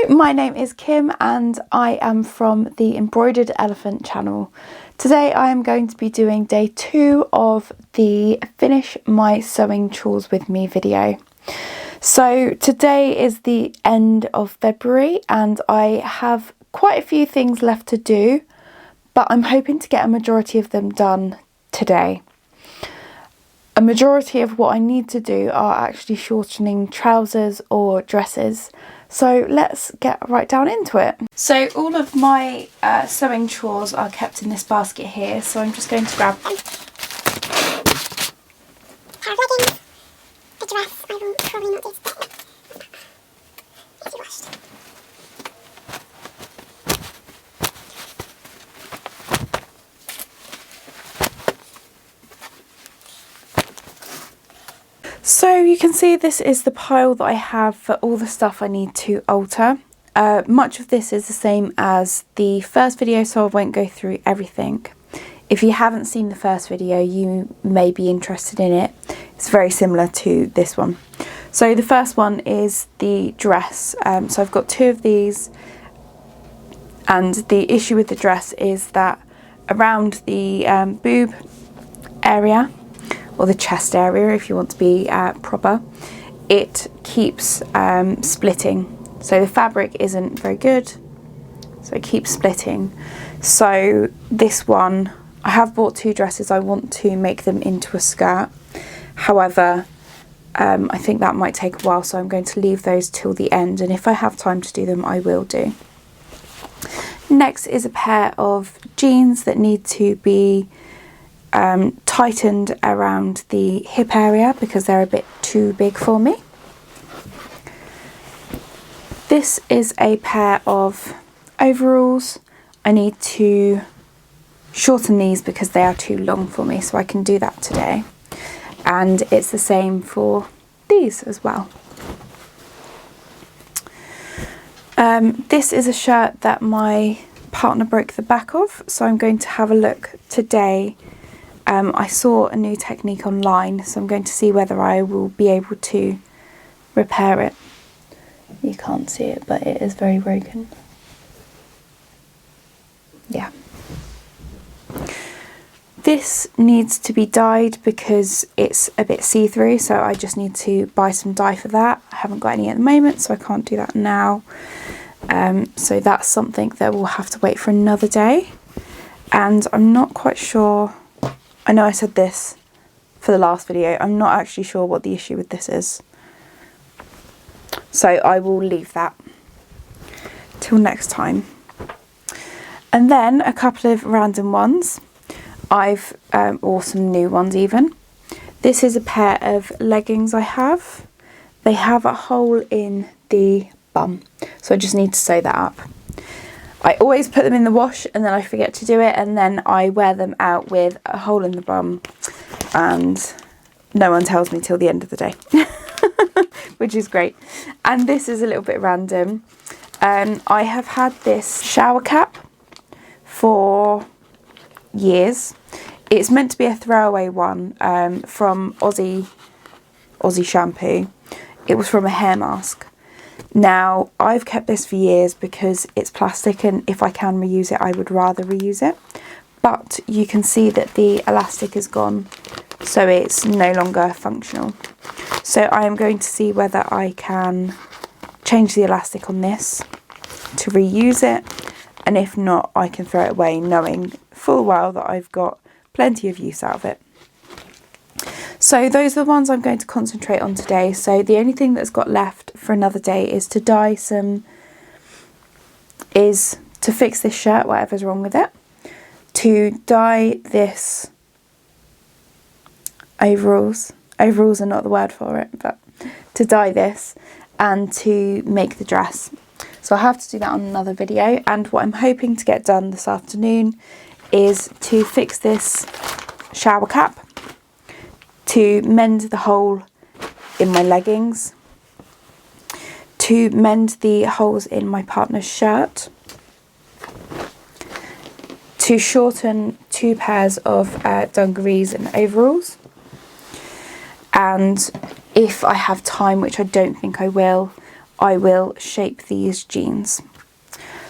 my name is Kim and I am from the Embroidered Elephant channel. Today I am going to be doing day 2 of the Finish My Sewing Chores With Me video. So today is the end of February and I have quite a few things left to do, but I'm hoping to get a majority of them done today. A majority of what I need to do are actually shortening trousers or dresses. So let's get right down into it. So all of my sewing chores are kept in this basket here. So I'm just going to grab pair of leggings, the dress I will probably not do today. Easy washed. So you can see this is the pile that I have for all the stuff I need to alter. Much of this is the same as the first video, so I won't go through everything. If you haven't seen the first video, you may be interested in it. It's very similar to this one. So the first one is the dress. So I've got 2 of these, and the issue with the dress is that around the boob area, or the chest area if you want to be proper, it keeps splitting. So the fabric isn't very good, so it keeps splitting. So this one, I have bought 2 dresses. I want to make them into a skirt. However, I think that might take a while, so I'm going to leave those till the end, and if I have time to do them, I will do. Next is a pair of jeans that need to be tightened around the hip area because they're a bit too big for me. This is a pair of overalls. I need to shorten these because they are too long for me, so I can do that today. And it's the same for these as well. This is a shirt that my partner broke the back of, so I'm going to have a look today. I saw a new technique online, so I'm going to see whether I will be able to repair it. You can't see it, but it is very broken. Yeah. This needs to be dyed because it's a bit see-through, so I just need to buy some dye for that. I haven't got any at the moment, so I can't do that now. So that's something that we'll have to wait for another day. And I'm not quite sure. I know I said this for the last video. I'm not actually sure what the issue with this is. So I will leave that till next time. And then a couple of random ones. Or some new ones even. This is a pair of leggings I have. They have a hole in the bum, so I just need to sew that up. I always put them in the wash and then I forget to do it, and then I wear them out with a hole in the bum and no one tells me till the end of the day, which is great. And this is a little bit random. I have had this shower cap for years. It's meant to be a throwaway one from Aussie shampoo. It was from a hair mask. Now, I've kept this for years because it's plastic, and if I can reuse it, I would rather reuse it. But you can see that the elastic is gone, so it's no longer functional. So I am going to see whether I can change the elastic on this to reuse it, and if not, I can throw it away, knowing full well that I've got plenty of use out of it. So those are the ones I'm going to concentrate on today. So the only thing that's got left for another day is to fix this shirt, whatever's wrong with it, to dye this overalls are not the word for it, but to dye this, and to make the dress. So I'll have to do that on another video, and what I'm hoping to get done this afternoon is to fix this shower cap, to mend the hole in my leggings, to mend the holes in my partner's shirt, to shorten 2 pairs of dungarees and overalls, and if I have time, which I don't think I will, I will shape these jeans.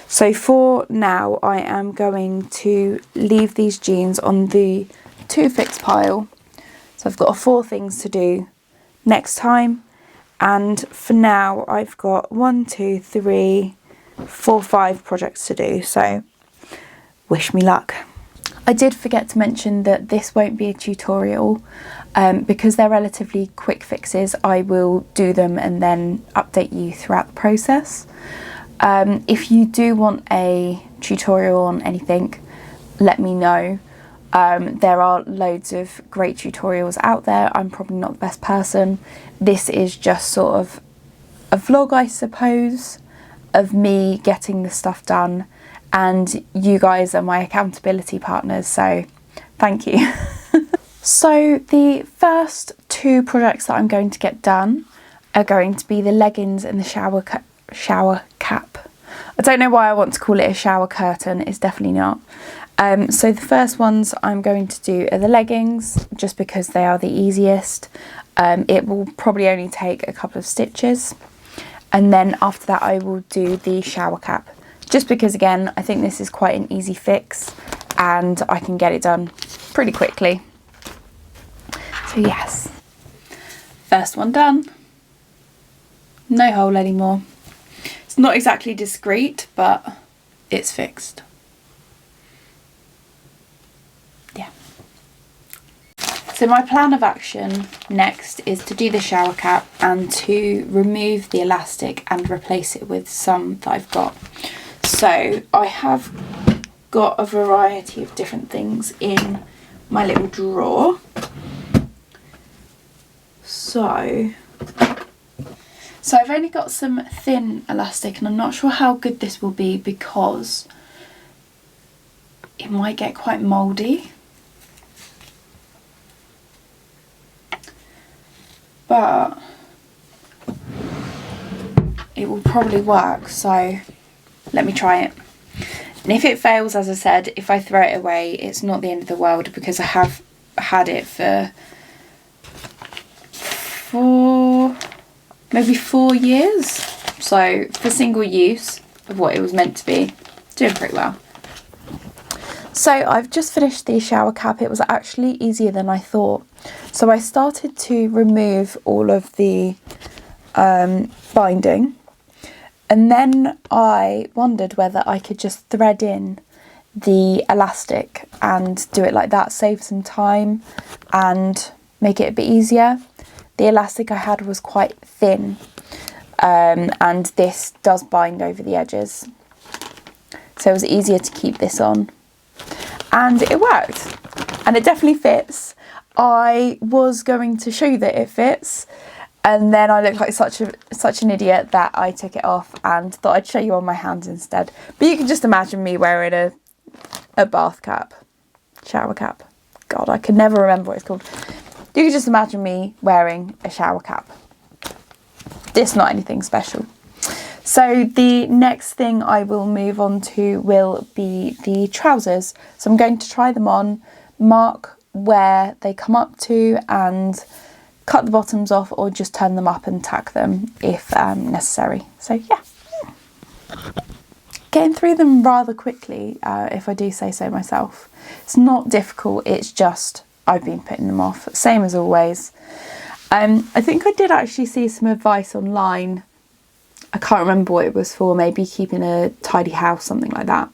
So for now, I am going to leave these jeans on the to fix pile. So I've got 4 things to do next time. And for now, I've got 1, 2, 3, 4, 5 projects to do. So wish me luck. I did forget to mention that this won't be a tutorial because they're relatively quick fixes. I will do them and then update you throughout the process. If you do want a tutorial on anything, let me know. There are loads of great tutorials out there. I'm probably not the best person. This is just sort of a vlog, I suppose, of me getting the stuff done, and you guys are my accountability partners, so thank you. So the first 2 projects that I'm going to get done are going to be the leggings and the shower cap. I don't know why I want to call it a shower curtain, it's definitely not. So the first ones I'm going to do are the leggings, just because they are the easiest. It will probably only take a couple of stitches. And then after that I will do the shower cap, just because again, I think this is quite an easy fix and I can get it done pretty quickly. So yes, first one done. No hole anymore. It's not exactly discreet, but it's fixed. Yeah. So my plan of action next is to do the shower cap and to remove the elastic and replace it with some that I've got. So I have got a variety of different things in my little drawer. So I've only got some thin elastic and I'm not sure how good this will be because it might get quite mouldy. But it will probably work, so let me try it. And if it fails, as I said, if I throw it away, it's not the end of the world because I have had it for maybe 4 years. So for single use of what it was meant to be, doing pretty well. So I've just finished the shower cap. It was actually easier than I thought. So I started to remove all of the binding, and then I wondered whether I could just thread in the elastic and do it like that, save some time and make it a bit easier. The elastic I had was quite thin, and this does bind over the edges, so it was easier to keep this on. And it worked, and it definitely fits. I was going to show you that it fits, and then I looked like such an idiot that I took it off and thought I'd show you on my hands instead. But you can just imagine me wearing a bath cap, shower cap. God, I could never remember what it's called. You can just imagine me wearing a shower cap. It's not anything special. So the next thing I will move on to will be the trousers. So I'm going to try them on, mark where they come up to and cut the bottoms off, or just turn them up and tack them if necessary. So yeah, getting through them rather quickly, if I do say so myself. It's not difficult, it's just I've been putting them off, same as always. I think I did actually see some advice online. I can't remember what it was for, maybe keeping a tidy house, something like that.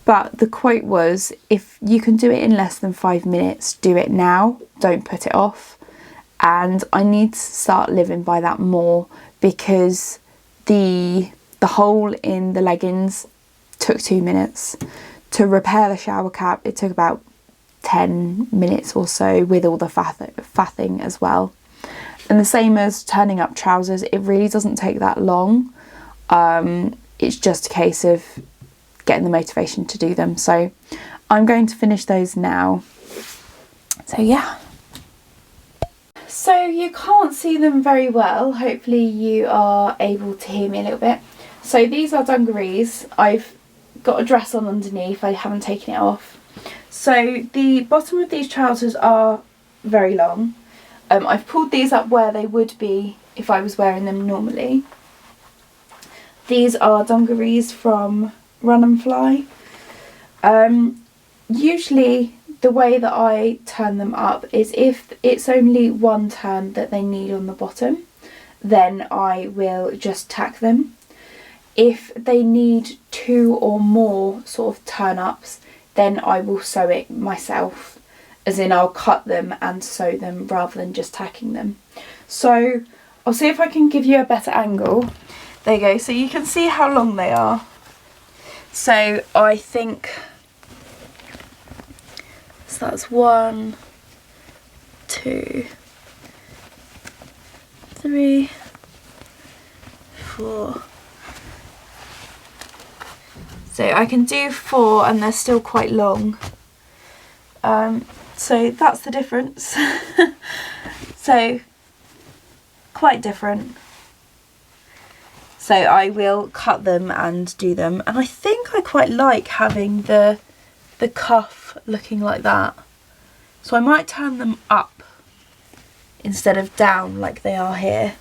But the quote was, if you can do it in less than 5 minutes, do it now, don't put it off. And I need to start living by that more, because the hole in the leggings took 2 minutes. To repair the shower cap, it took about 10 minutes or so, with all the faffing as well. And the same as turning up trousers, it really doesn't take that long. It's just a case of getting the motivation to do them. So I'm going to finish those now. So yeah. So you can't see them very well. Hopefully you are able to hear me a little bit. So these are dungarees. I've got a dress on underneath. I haven't taken it off. So the bottom of these trousers are very long. I've pulled these up where they would be if I was wearing them normally. These are dungarees from Run and Fly. Usually the way that I turn them up is if it's only one turn that they need on the bottom, then I will just tack them. If they need 2 or more sort of turn ups, then I will sew it myself, as in I'll cut them and sew them rather than just tacking them. So I'll see if I can give you a better angle. There you go, so you can see how long they are. So I think, so that's 1, 2, 3, 4. So I can do 4 and they're still quite long. So that's the difference. So quite different. So I will cut them and do them, and I think I quite like having the cuff looking like that. So I might turn them up instead of down like they are here.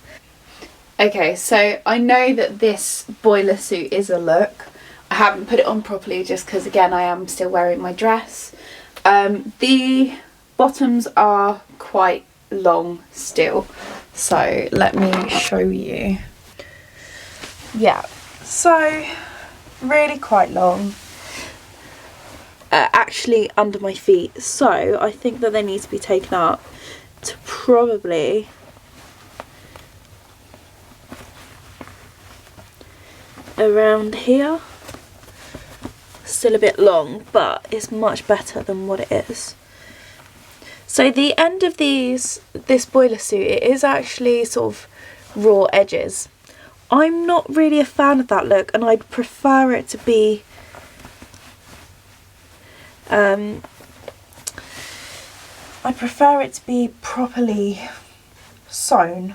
Okay, so I know that this boiler suit is a look. I haven't put it on properly just because, again, I am still wearing my dress. The bottoms are quite long still, so let me show you. Yeah, so really quite long. Actually under my feet, so I think that they need to be taken up to probably around here. Still a bit long, but it's much better than what it is. So the end of this boiler suit, it is actually sort of raw edges. I'm not really a fan of that look, and I'd prefer it to be properly sewn.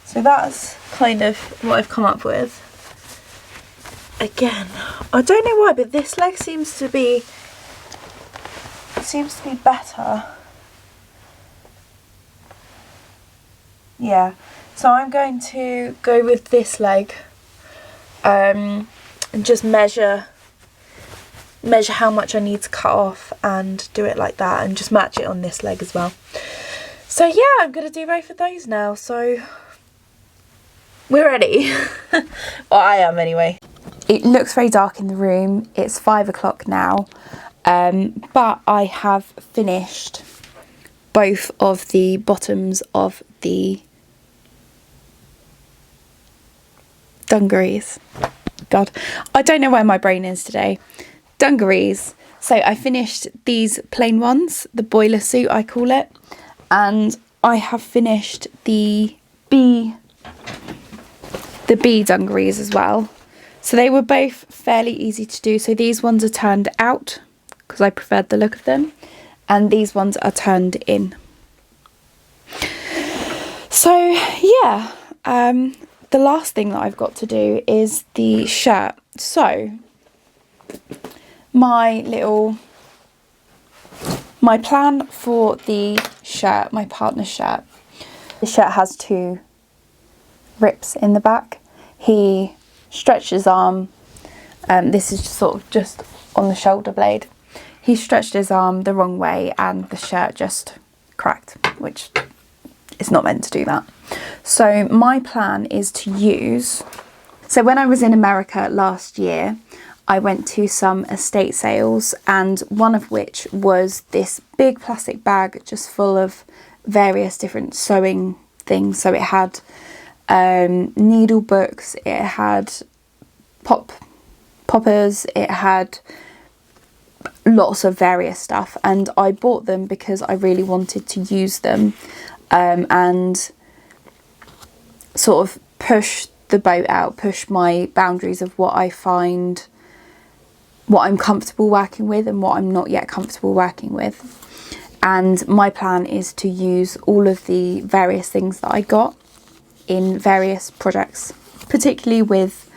So that's kind of what I've come up with. Again, I don't know why, but this leg seems to be better. Yeah, so I'm going to go with this leg and just measure how much I need to cut off and do it like that, and just match it on this leg as well. So yeah, I'm going to do both of those now, so we're ready. Well, I am anyway. It looks very dark in the room. It's 5 o'clock now, but I have finished both of the bottoms of the dungarees. God, I don't know where my brain is today. Dungarees. So I finished these plain ones, the boiler suit I call it, and I have finished the bee dungarees as well. So they were both fairly easy to do. So these ones are turned out because I preferred the look of them, and these ones are turned in. So yeah, the last thing that I've got to do is the shirt. So my plan for the shirt, my partner's shirt, the shirt has 2 rips in the back. He stretched his arm, this is sort of just on the shoulder blade. He stretched his arm the wrong way and the shirt just cracked, which is not meant to do that. So my plan is to use, so when I was in America last year, I went to some estate sales, and one of which was this big plastic bag just full of various different sewing things. So it had needle books, it had poppers, it had lots of various stuff, and I bought them because I really wanted to use them and sort of push the boat out, push my boundaries of what I find, what I'm comfortable working with and what I'm not yet comfortable working with. And my plan is to use all of the various things that I got in various projects, particularly with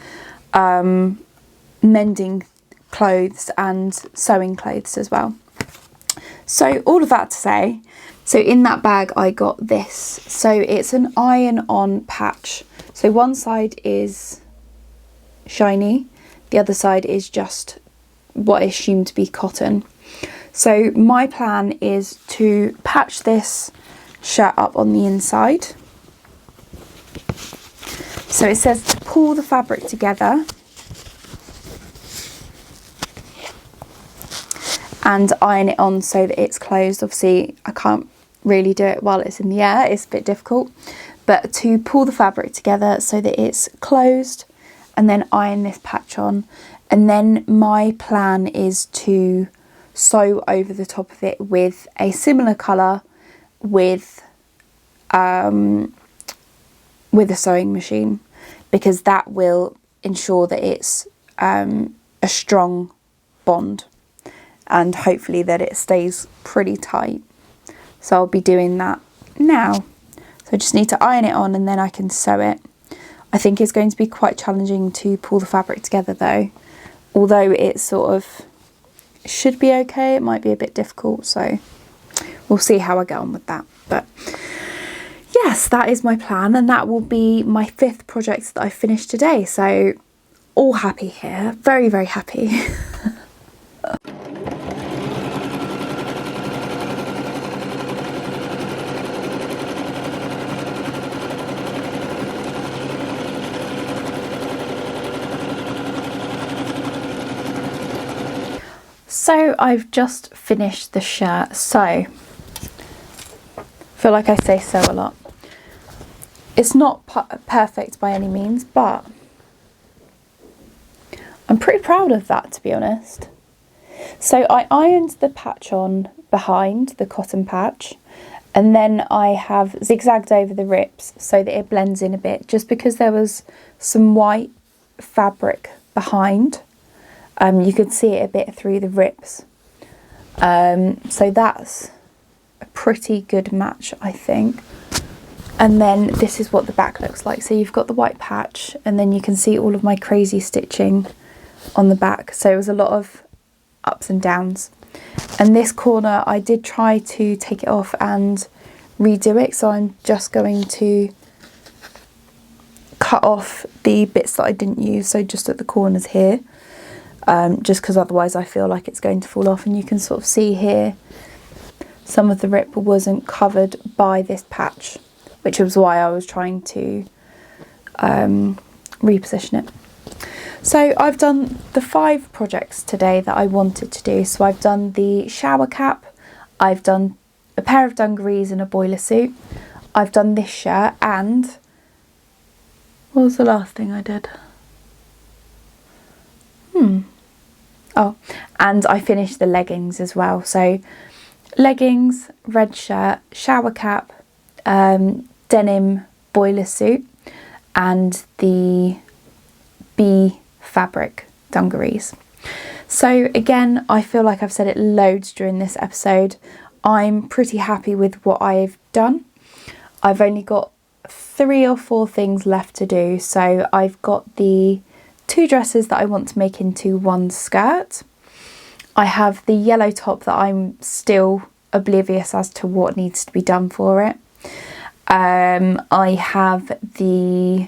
mending clothes and sewing clothes as well. So all of that to say, so in that bag I got this. So it's an iron-on patch. So one side is shiny. The other side is just what I assume to be cotton. So my plan is to patch this shirt up on the inside. So it says to pull the fabric together and iron it on so that it's closed. Obviously I can't really do it while it's in the air, it's a bit difficult, but to pull the fabric together so that it's closed and then iron this patch on. And then my plan is to sew over the top of it with a similar colour with a sewing machine, because that will ensure that it's a strong bond and hopefully that it stays pretty tight. So I'll be doing that now. So I just need to iron it on and then I can sew it. I think it's going to be quite challenging to pull the fabric together though, although it sort of should be okay, it might be a bit difficult, so we'll see how I get on with that. But yes, that is my plan, and that will be my 5th project that I finished today, so all happy here, very, very happy. So I've just finished the shirt. So I feel like I say so a lot. It's not perfect by any means, but I'm pretty proud of that, to be honest. So I ironed the patch on behind, the cotton patch, and then I have zigzagged over the rips so that it blends in a bit, just because there was some white fabric behind. You could see it a bit through the rips. So that's a pretty good match, I think. And then this is what the back looks like. So you've got the white patch and then you can see all of my crazy stitching on the back. So it was a lot of ups and downs. And this corner, I did try to take it off and redo it. So I'm just going to cut off the bits that I didn't use. So just at the corners here. Just because otherwise I feel like it's going to fall off, and you can sort of see here some of the rip wasn't covered by this patch, which was why I was trying to reposition it. So I've done the 5 projects today that I wanted to do. So I've done the shower cap, I've done a pair of dungarees and a boiler suit, I've done this shirt, and what was the last thing I did? Oh, and I finished the leggings as well. So leggings, red shirt, shower cap, denim boiler suit, and the bee fabric dungarees. So again, I feel like I've said it loads during this episode. I'm pretty happy with what I've done. I've only got 3 or 4 things left to do. So I've got the 2 dresses that I want to make into 1 skirt. I have the yellow top that I'm still oblivious as to what needs to be done for it. I have the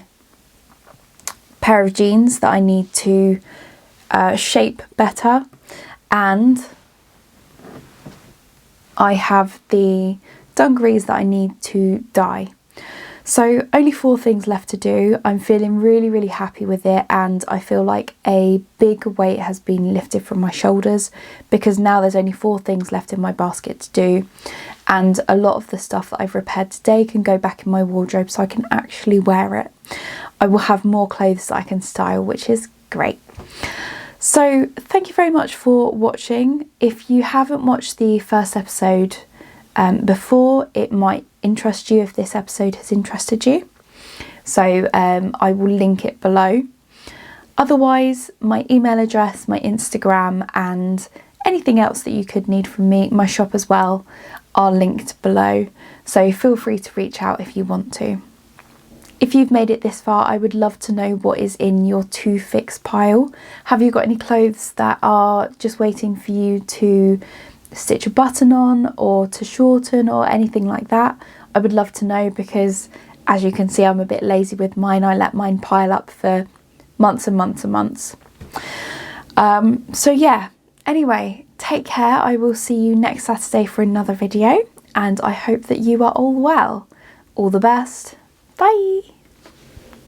pair of jeans that I need to shape better, and I have the dungarees that I need to dye. So only 4 things left to do. I'm feeling really, really happy with it, and I feel like a big weight has been lifted from my shoulders, because now there's only 4 things left in my basket to do, and a lot of the stuff that I've repaired today can go back in my wardrobe so I can actually wear it. I will have more clothes that I can style, which is great. So thank you very much for watching. If you haven't watched the first episode before, it might interest you if this episode has interested you. So I will link it below. Otherwise, my email address, my Instagram, and anything else that you could need from me, my shop as well, are linked below. So feel free to reach out if you want to. If you've made it this far, I would love to know what is in your to fix pile. Have you got any clothes that are just waiting for you to stitch a button on or to shorten or anything like that? I would love to know, because as you can see, I'm a bit lazy with mine. I let mine pile up for months and months and months. So yeah, anyway, take care. I will see you next Saturday for another video, and I hope that you are all well. All the best. Bye.